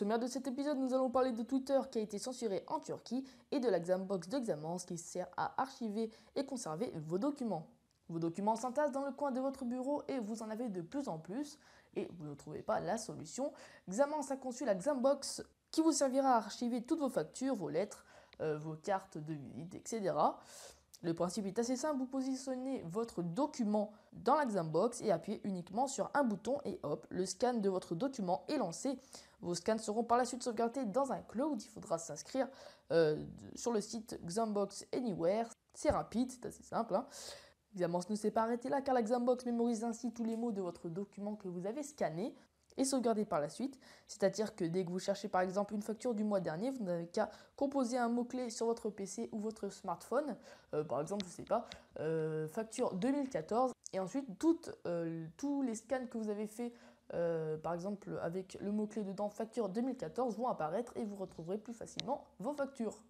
sommaire de cet épisode, nous allons parler de Twitter qui a été censuré en Turquie et de la Xambox de Xamance qui sert à archiver et conserver vos documents. Vos documents s'entassent dans le coin de votre bureau et vous en avez de plus en plus et vous ne trouvez pas la solution. Xamance a conçu la Xambox qui vous servira à archiver toutes vos factures, vos lettres, vos cartes de visite, etc. Le principe est assez simple, vous positionnez votre document dans la Xambox et appuyez uniquement sur un bouton et hop, le scan de votre document est lancé. Vos scans seront par la suite sauvegardés dans un cloud, il faudra s'inscrire sur le site Xambox Anywhere. C'est rapide, c'est assez simple. Xamance ne s'est pas arrêté là car la Xambox mémorise ainsi tous les mots de votre document que vous avez scanné et sauvegardé par la suite. C'est-à-dire que dès que vous cherchez par exemple une facture du mois dernier, vous n'avez qu'à composer un mot-clé sur votre PC ou votre smartphone. Par exemple, je ne sais pas, facture 2014. Et ensuite, tous les scans que vous avez fait, par exemple avec le mot-clé dedans facture 2014, vont apparaître et vous retrouverez plus facilement vos factures.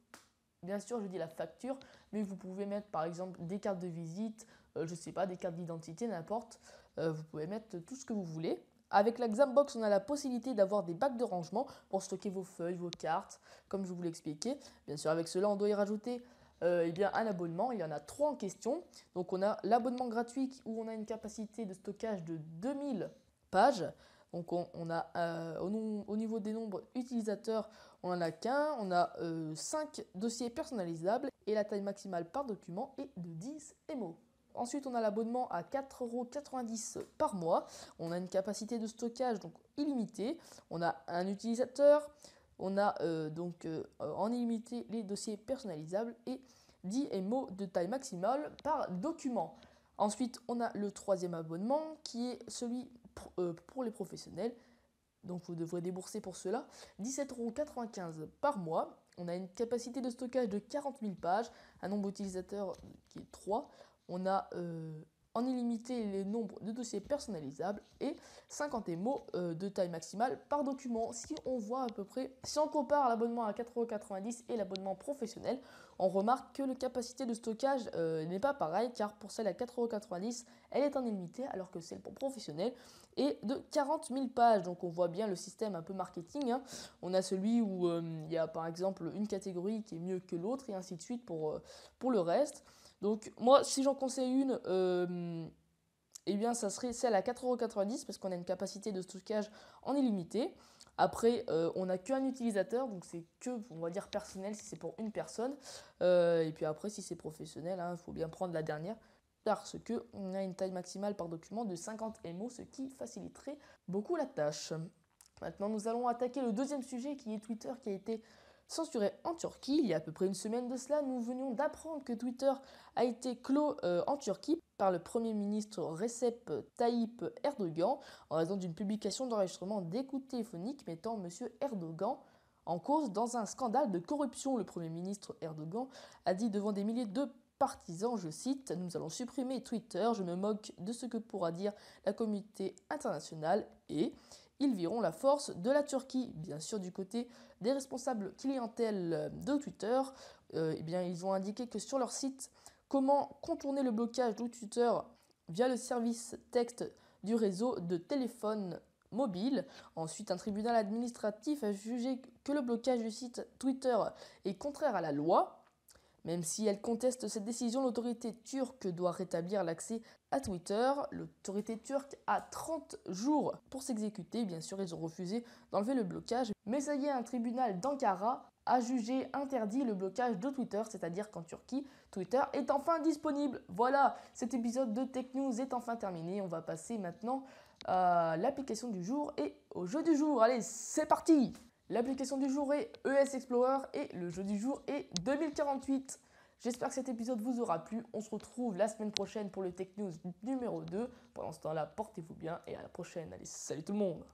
Bien sûr, je dis la facture, mais vous pouvez mettre par exemple des cartes de visite, je ne sais pas, des cartes d'identité, n'importe. Vous pouvez mettre tout ce que vous voulez. Avec la Xambox, on a la possibilité d'avoir des bacs de rangement pour stocker vos feuilles, vos cartes, comme je vous l'ai expliqué. Bien sûr, avec cela, on doit y rajouter un abonnement. Il y en a 3 en question. Donc, on a l'abonnement gratuit où on a une capacité de stockage de 2000 pages. Donc, on a au niveau des nombres utilisateurs, on n'en a qu'un. On a 5 dossiers personnalisables et la taille maximale par document est de 10 MO. Ensuite, on a l'abonnement à 4,90 € par mois. On a une capacité de stockage donc illimitée. On a un utilisateur. On a en illimité les dossiers personnalisables et 10 MO de taille maximale par document. Ensuite, on a le troisième abonnement qui est celui pour les professionnels. Donc vous devrez débourser pour cela 17,95 € par mois. On a une capacité de stockage de 40 000 pages, un nombre d'utilisateurs qui est 3. On a en illimité les nombres de dossiers personnalisables et 50 MO de taille maximale par document. Si on compare l'abonnement à 4,90 € et l'abonnement professionnel, on remarque que la capacité de stockage n'est pas pareille car pour celle à 4,90 €, elle est en illimité alors que celle pour professionnel est de 40 000 pages. Donc on voit bien le système un peu marketing. On a celui où il y a par exemple une catégorie qui est mieux que l'autre et ainsi de suite pour le reste. Donc moi, si j'en conseille une, ça serait celle à 4,90 € parce qu'on a une capacité de stockage en illimité. Après, on n'a qu'un utilisateur, donc c'est que, on va dire, personnel si c'est pour une personne. Et puis après, si c'est professionnel, il faut bien prendre la dernière parce qu'on a une taille maximale par document de 50 MO, ce qui faciliterait beaucoup la tâche. Maintenant, nous allons attaquer le deuxième sujet qui est Twitter qui a été censuré en Turquie. Il y a à peu près une semaine de cela, nous venions d'apprendre que Twitter a été clos en Turquie par le Premier ministre Recep Tayyip Erdogan en raison d'une publication d'enregistrement d'écoute téléphonique mettant M. Erdogan en cause dans un scandale de corruption. Le Premier ministre Erdogan a dit devant des milliers de partisans, je cite, « Nous allons supprimer Twitter, je me moque de ce que pourra dire la communauté internationale et ils verront la force de la Turquie. » Bien sûr, du côté des responsables clientèle de Twitter, ils ont indiqué que sur leur site, comment contourner le blocage de Twitter via le service texte du réseau de téléphone mobile. Ensuite, un tribunal administratif a jugé que le blocage du site Twitter est contraire à la loi. Même si elle conteste cette décision, l'autorité turque doit rétablir l'accès à Twitter. L'autorité turque a 30 jours pour s'exécuter. Bien sûr, ils ont refusé d'enlever le blocage. Mais ça y est, un tribunal d'Ankara a jugé interdit le blocage de Twitter, c'est-à-dire qu'en Turquie, Twitter est enfin disponible. Voilà, cet épisode de Tech News est enfin terminé. On va passer maintenant à l'application du jour et au jeu du jour. Allez, c'est parti! L'application du jour est ES Explorer et le jeu du jour est 2048. J'espère que cet épisode vous aura plu. On se retrouve la semaine prochaine pour le Tech News numéro 2. Pendant ce temps-là, portez-vous bien et à la prochaine. Allez, salut tout le monde!